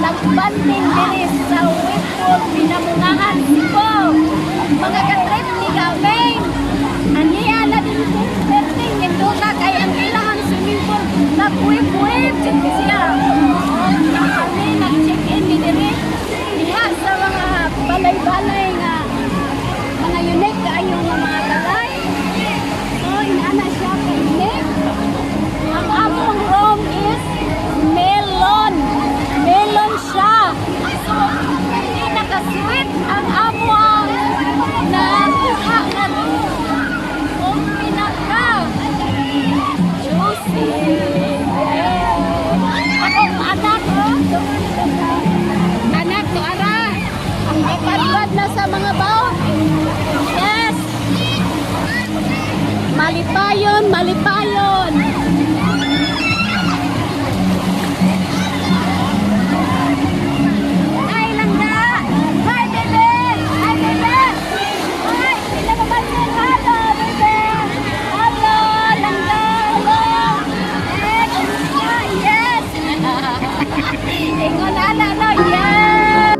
nagbanding diri sa Whitpool, Pinamungahan, Cebu. Mga katrip ni Gawain. Aniya na din perting ito ka kay ang ilang swimming pool nag-wave-wave siya. Kami nag-check-in ni diri diha sa mga balay-balay nga mga unique kaayo nga mga balay. So inana siya ka unique. Ang among room is melon. Melon siya. So hindi nakasweet ang among nakuha na kung pinaka juicy. Akong anak anak to ara ang ipadpad na sa mga baon. Yes, malipayon, malipayon. Ay langga, hi bebe, hi bebe, hi sila mabansin, hello bebe, hello langga, hello, kumusta? Yes. Ingon ala no, yes.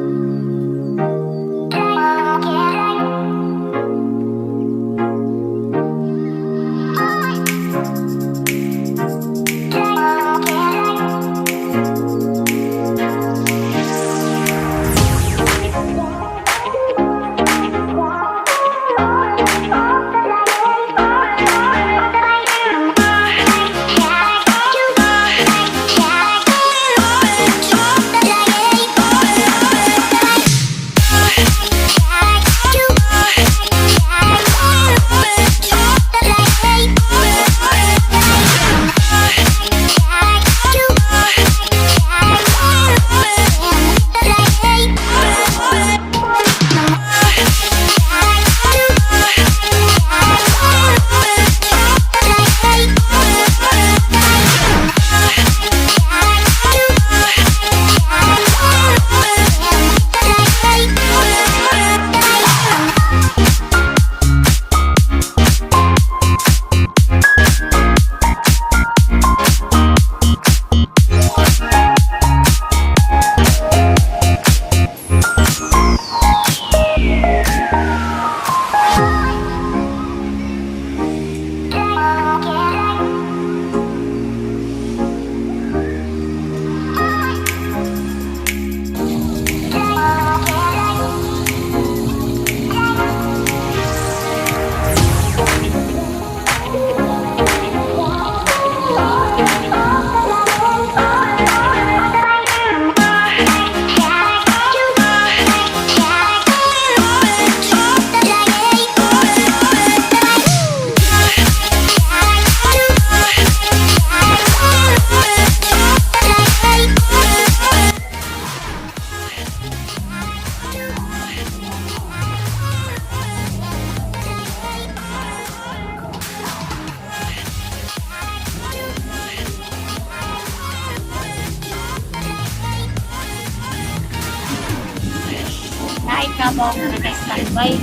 Kain kabaw na nag-standby.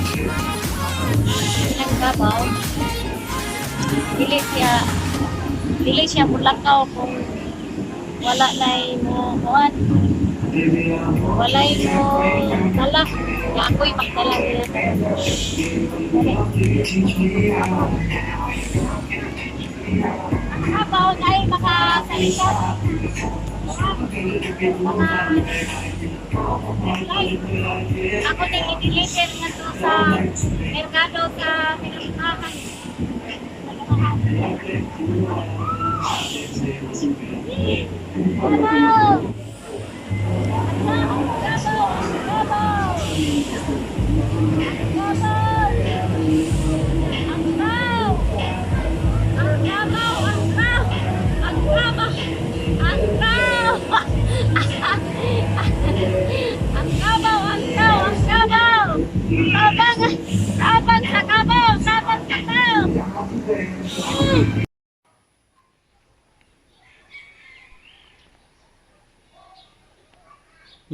Ilang kabaw. Dili siya mulakaw kung wala na mo kuan. Wala mo talak. Ya ako'y magdala nila. Ang kabaw ay makasalita. Ako din i-deliver nga to sa merkado sa Pinamungahan.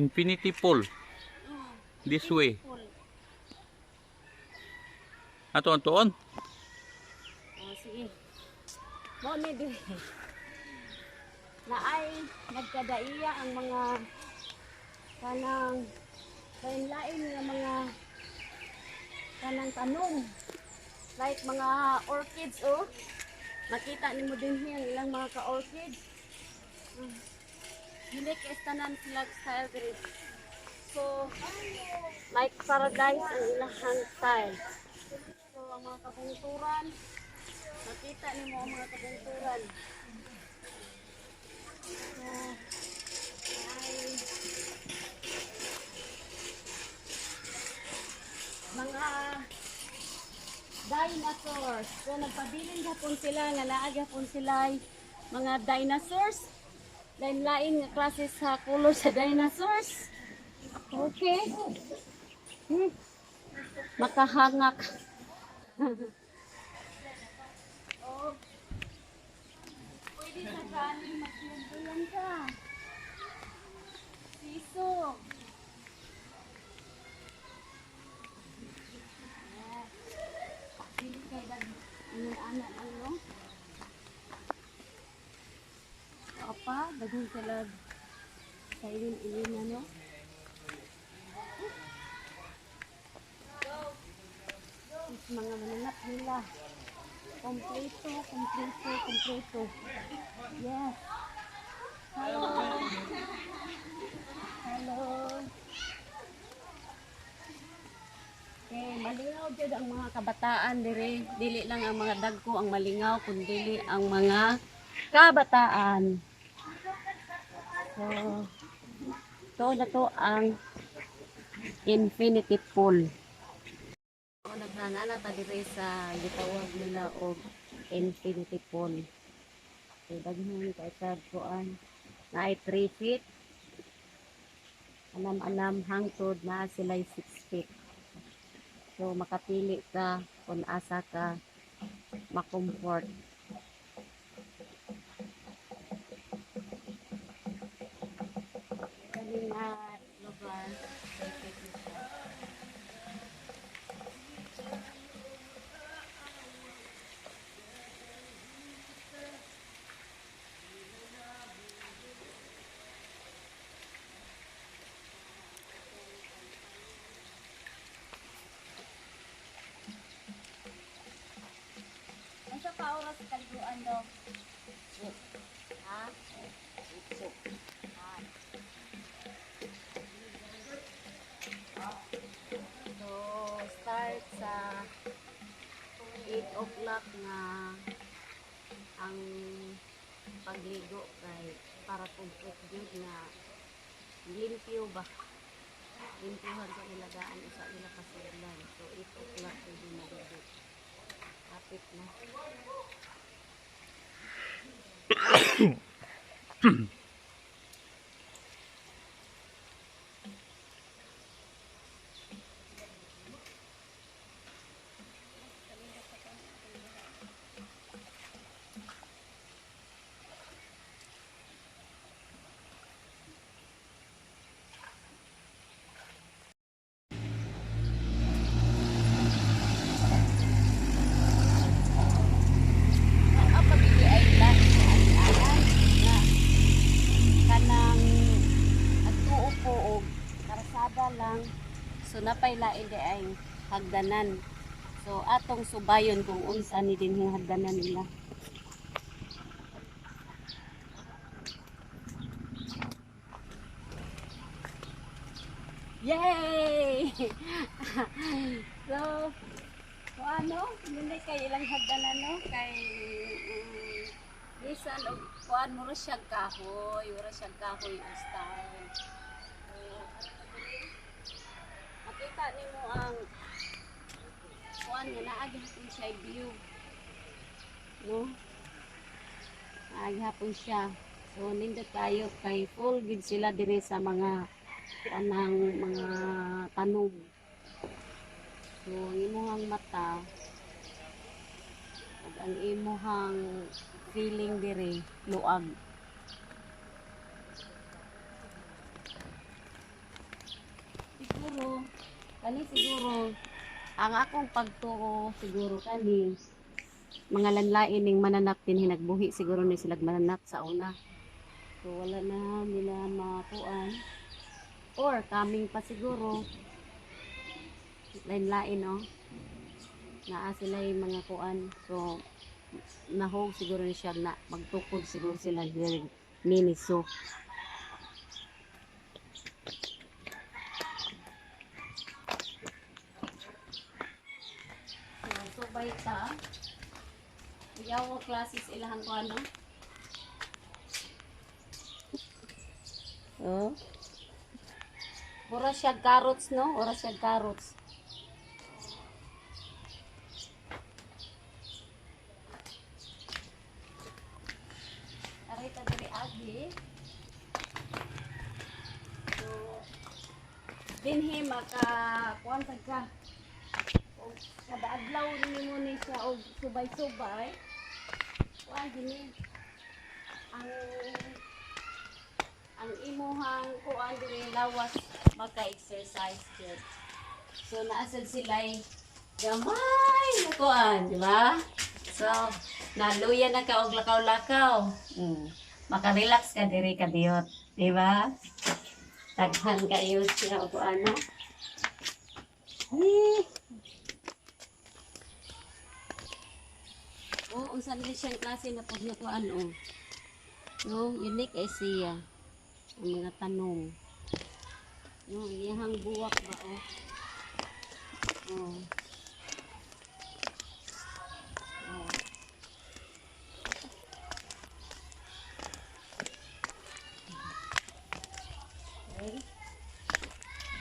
Infinity pool. This way. Ato antoon. Oh, sige. Mo ni di. Na ay nagkadaiya ang mga kanang lain-lain nga mga kanang tanong. Like mga orchids, oh. Nakita ni mo din yung ilang mga ka-orchids. Unique estanan sila style diri. So, like paradise ang ilang style. So, ang mga kabungturan, nakita ni mo ang mga kabungturan. So, ay mga dinosaurs. So, nagpabilin hapon sila, nga naag hapon sila mga dinosaurs. Lain-lain nga klase sa color sa dinosaurs. Okay. Makahangak. Oh. Pwede sa kanin, magsundulan ka. Siso. Hindi kayo anak ano? Apa, daghang sila sa ilin ano? Is mga mananap nila. Kompleto. Yes. Hello. Okay, malingaw jud ang mga kabataan dire. Dili lang ang mga dagko ang malingaw, kundi ang mga kabataan. So, na to ang infinity pool. O naghangana ta dire sa gitawag nila og infinity pool. So, daghan kay sad kuan na ay 3 feet. Anam hangtod na sila 6 feet. So, makapili ka kung asa ka makomfort. Kanina lugar. Sa pauras sa kaliguan daw. Ha? So, start sa 8 o'clock na ang pagligo kay para complete good na limpyo ba? Limpyohan sa nilagaan isa nila kasudlan. So, 8 o'clock pwede maligo. Kapit na. Lang. So napay lain di ay hagdanan. So atong subayon kung unsa ni din yung hagdanan nila. Yay! So ano, hindi kay ilang hagdanan no kay bisan og kuan mo ra siyang kahoy, ang style. Makita nimo ang kuan nga naagi hapon siya view. No? Naagi hapon siya. So nindot tayo kay full gid sila dire sa mga kanang mga tanog. So ang imuhang mata ug ang imuhang feeling dire luag. Siguro ang akong pagtuo siguro kani mga lanlain ning mananap din hinagbuhi siguro ni sila mananap sa una. So wala na nila makuan. or coming pa siguro. Lain-lain, no? Naa sila yung mga kuan. So, nahog siguro siya na magtukod siguro sila diri miniso. So, baita. Iyaw ang classes ilahan ko ano. Oh. Ora siya carrots, no? Ora siya carrots. Arita diri agi. So, dinhi maka kuan ka. O kada adlaw ni mo ni siya og subay-subay. Kuan gini. Ang imuhang kuan diri lawas maka-exercise jud. So naasad sila'y gamay na kuan, di ba? So naluya na ka og lakaw-lakaw. Maka-relax ka diri kadiyot, di ba? Taghan kayo siya og ano. Oh, unsa ni siyang klase na pag kuan oh. No, unique ay siya. Ang mga tanong. No, iyang buwak ba oh. Oh. Oh. Okay.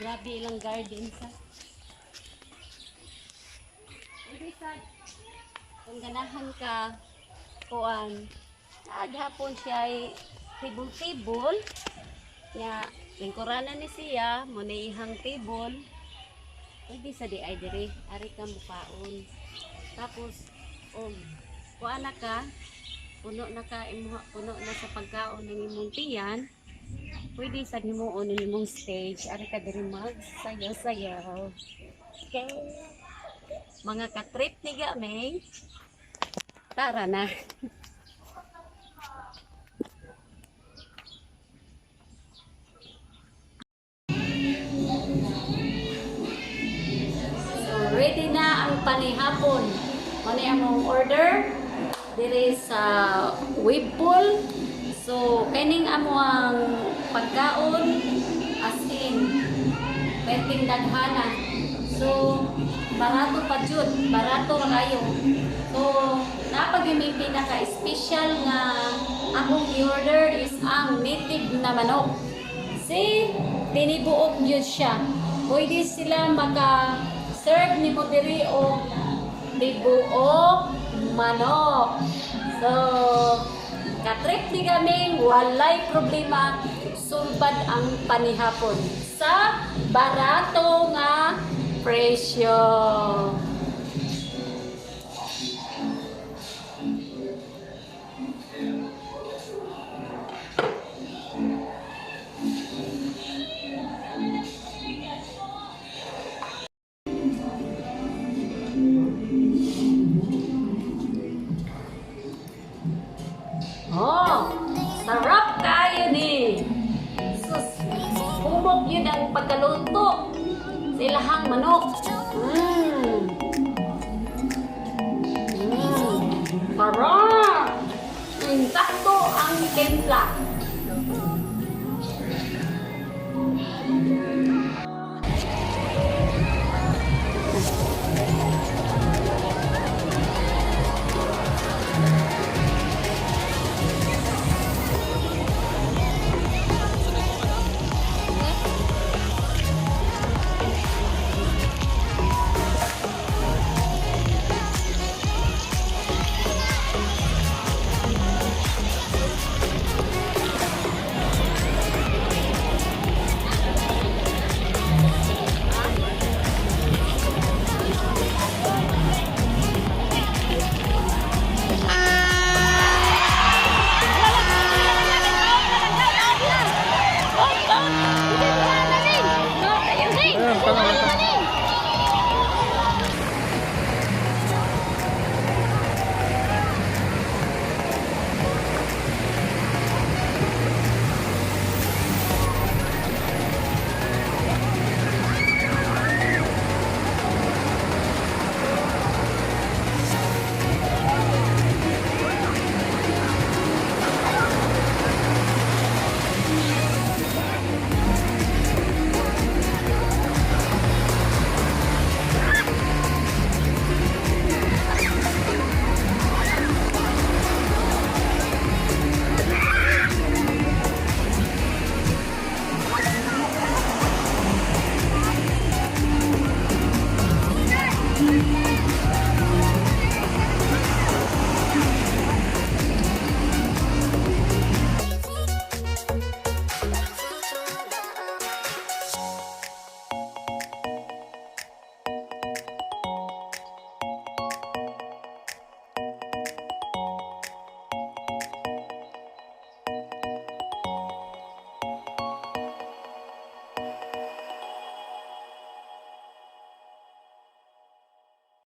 Grabe ilang garden sa. Hindi sa kung ganahan ka kuan. Aghapon siya ay tibol-tibol. Ya, lingkuranan ni siya, muna ihang tibol. Pwede sa di ay diri, ari ka mukaon. Tapos, kuan na ka, puno na sa pagkaon ng imong tiyan. Pwede sa himuon ng imong stage, ari ka diri magsayaw-sayaw. Okay. Mga katrip ni Gamay, tara na. Ready na ang panihapon. Ano among order? Diri sa Webpool. So, kaning amo ang pagkaon as in perting daghana. So, barato pa jud, barato kayo. So, napag-may pinaka-special nga among i-order is ang native na manok. See, tinibuok yun siya. Pwede sila serve ni mo diri o tibuok manok. So, katrip ni kami, walay problema, sulbad ang panihapon sa barato nga presyo. Oh, sarap kayo ni. Sus, humok yun ang pagkaluto sa ilahang manok. Sarap! Sakto ang timpla.